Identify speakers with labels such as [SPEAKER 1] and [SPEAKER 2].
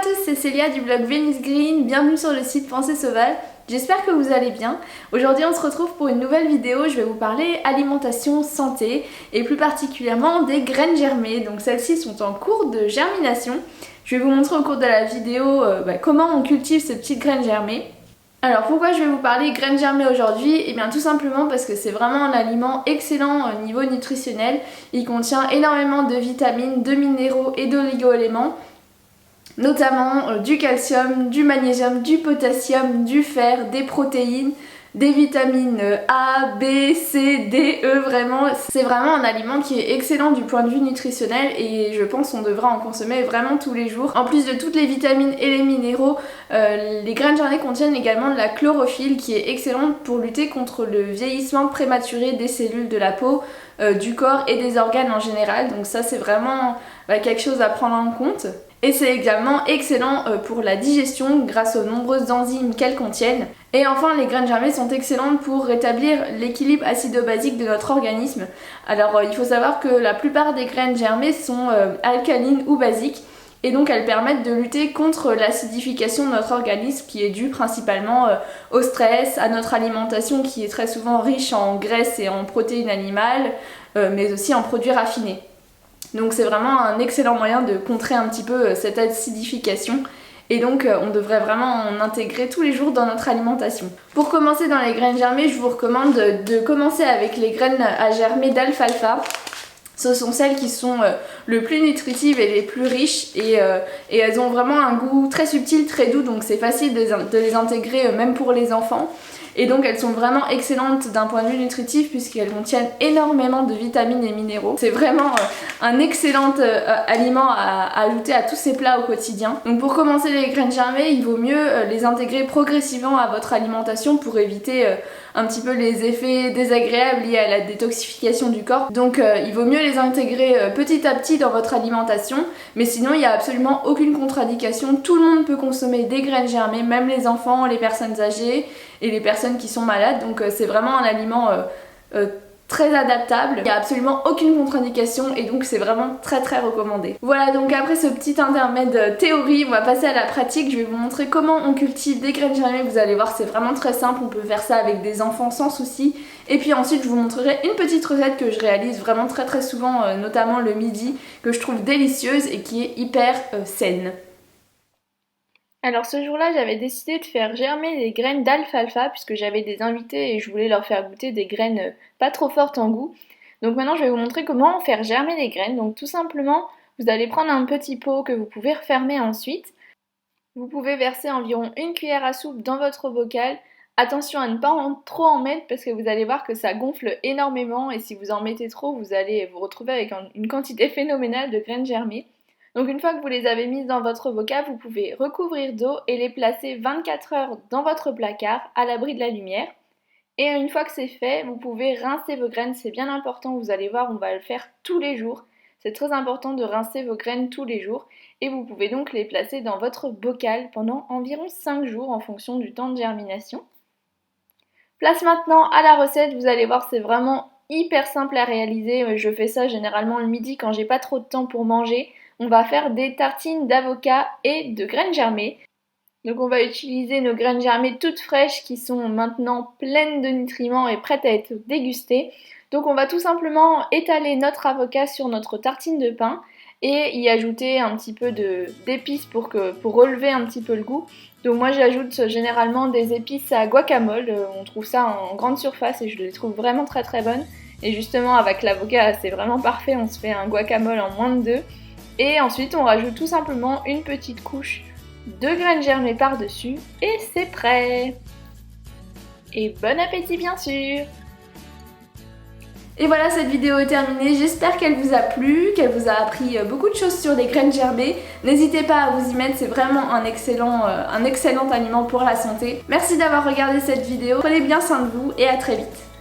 [SPEAKER 1] tous, c'est Célia du blog Venus Green, bienvenue sur le site Pensée Sauvage. J'espère que vous allez bien. Aujourd'hui on se retrouve pour une nouvelle vidéo, je vais vous parler alimentation, santé et plus particulièrement des graines germées. Donc celles-ci sont en cours de germination. Je vais vous montrer au cours de la vidéo comment on cultive ces petites graines germées. Alors pourquoi je vais vous parler graines germées aujourd'hui? Eh bien tout simplement parce que c'est vraiment un aliment excellent au niveau nutritionnel. Il contient énormément de vitamines, de minéraux et d'oligo-éléments. Notamment du calcium, du magnésium, du potassium, du fer, des protéines, des vitamines A, B, C, D, E, vraiment. C'est vraiment un aliment qui est excellent du point de vue nutritionnel et je pense qu'on devra en consommer vraiment tous les jours. En plus de toutes les vitamines et les minéraux, les graines germées contiennent également de la chlorophylle qui est excellente pour lutter contre le vieillissement prématuré des cellules de la peau, du corps et des organes en général. Donc ça c'est vraiment quelque chose à prendre en compte. Et c'est également excellent pour la digestion grâce aux nombreuses enzymes qu'elles contiennent. Et enfin, les graines germées sont excellentes pour rétablir l'équilibre acido-basique de notre organisme. Alors il faut savoir que la plupart des graines germées sont alcalines ou basiques et donc elles permettent de lutter contre l'acidification de notre organisme qui est due principalement au stress, à notre alimentation qui est très souvent riche en graisses et en protéines animales, mais aussi en produits raffinés. Donc c'est vraiment un excellent moyen de contrer un petit peu cette acidification et donc on devrait vraiment en intégrer tous les jours dans notre alimentation. Pour commencer dans les graines germées, je vous recommande de commencer avec les graines à germer d'alfalfa. Ce sont celles qui sont le plus nutritives et les plus riches et elles ont vraiment un goût très subtil, très doux, donc c'est facile de les intégrer même pour les enfants. Et donc elles sont vraiment excellentes d'un point de vue nutritif puisqu'elles contiennent énormément de vitamines et minéraux. C'est vraiment un excellent aliment à ajouter à tous ces plats au quotidien. Donc pour commencer les graines germées, il vaut mieux les intégrer progressivement à votre alimentation pour éviter un petit peu les effets désagréables liés à la détoxification du corps. Donc il vaut mieux les intégrer petit à petit dans votre alimentation, mais sinon il n'y a absolument aucune contre-indication. Tout le monde peut consommer des graines germées, même les enfants, les personnes âgées et les personnes qui sont malades, donc c'est vraiment un aliment très adaptable. Il n'y a absolument aucune contre-indication et donc c'est vraiment très recommandé. Voilà, donc après ce petit intermède théorie, on va passer à la pratique. Je vais vous montrer comment on cultive des graines germées. Vous allez voir, c'est vraiment très simple, on peut faire ça avec des enfants sans souci. Et puis ensuite je vous montrerai une petite recette que je réalise vraiment très souvent, notamment le midi, que je trouve délicieuse et qui est hyper saine. Alors ce jour-là, j'avais décidé de faire germer des graines d'alfalfa puisque j'avais des invités et je voulais leur faire goûter des graines pas trop fortes en goût. Donc maintenant, je vais vous montrer comment faire germer les graines. Donc tout simplement, vous allez prendre un petit pot que vous pouvez refermer ensuite. Vous pouvez verser environ une cuillère à soupe dans votre bocal. Attention à ne pas trop en mettre parce que vous allez voir que ça gonfle énormément et si vous en mettez trop, vous allez vous retrouver avec une quantité phénoménale de graines germées. Donc une fois que vous les avez mises dans votre bocal, vous pouvez recouvrir d'eau et les placer 24 heures dans votre placard à l'abri de la lumière. Et une fois que c'est fait, vous pouvez rincer vos graines, c'est bien important, vous allez voir, on va le faire tous les jours. C'est très important de rincer vos graines tous les jours et vous pouvez donc les placer dans votre bocal pendant environ 5 jours en fonction du temps de germination. Place maintenant à la recette, vous allez voir, c'est vraiment hyper simple à réaliser. Je fais ça généralement le midi quand j'ai pas trop de temps pour manger. On va faire des tartines d'avocat et de graines germées. Donc on va utiliser nos graines germées toutes fraîches qui sont maintenant pleines de nutriments et prêtes à être dégustées. Donc on va tout simplement étaler notre avocat sur notre tartine de pain et y ajouter un petit peu d'épices pour relever un petit peu le goût. Donc moi j'ajoute généralement des épices à guacamole, on trouve ça en grande surface et je les trouve vraiment très bonnes. Et justement avec l'avocat c'est vraiment parfait, on se fait un guacamole en moins de 2. Et ensuite on rajoute tout simplement une petite couche de graines germées par-dessus et c'est prêt. Et bon appétit bien sûr. Et voilà, cette vidéo est terminée, j'espère qu'elle vous a plu, qu'elle vous a appris beaucoup de choses sur les graines germées. N'hésitez pas à vous y mettre, c'est vraiment un excellent aliment pour la santé. Merci d'avoir regardé cette vidéo, prenez bien soin de vous et à très vite.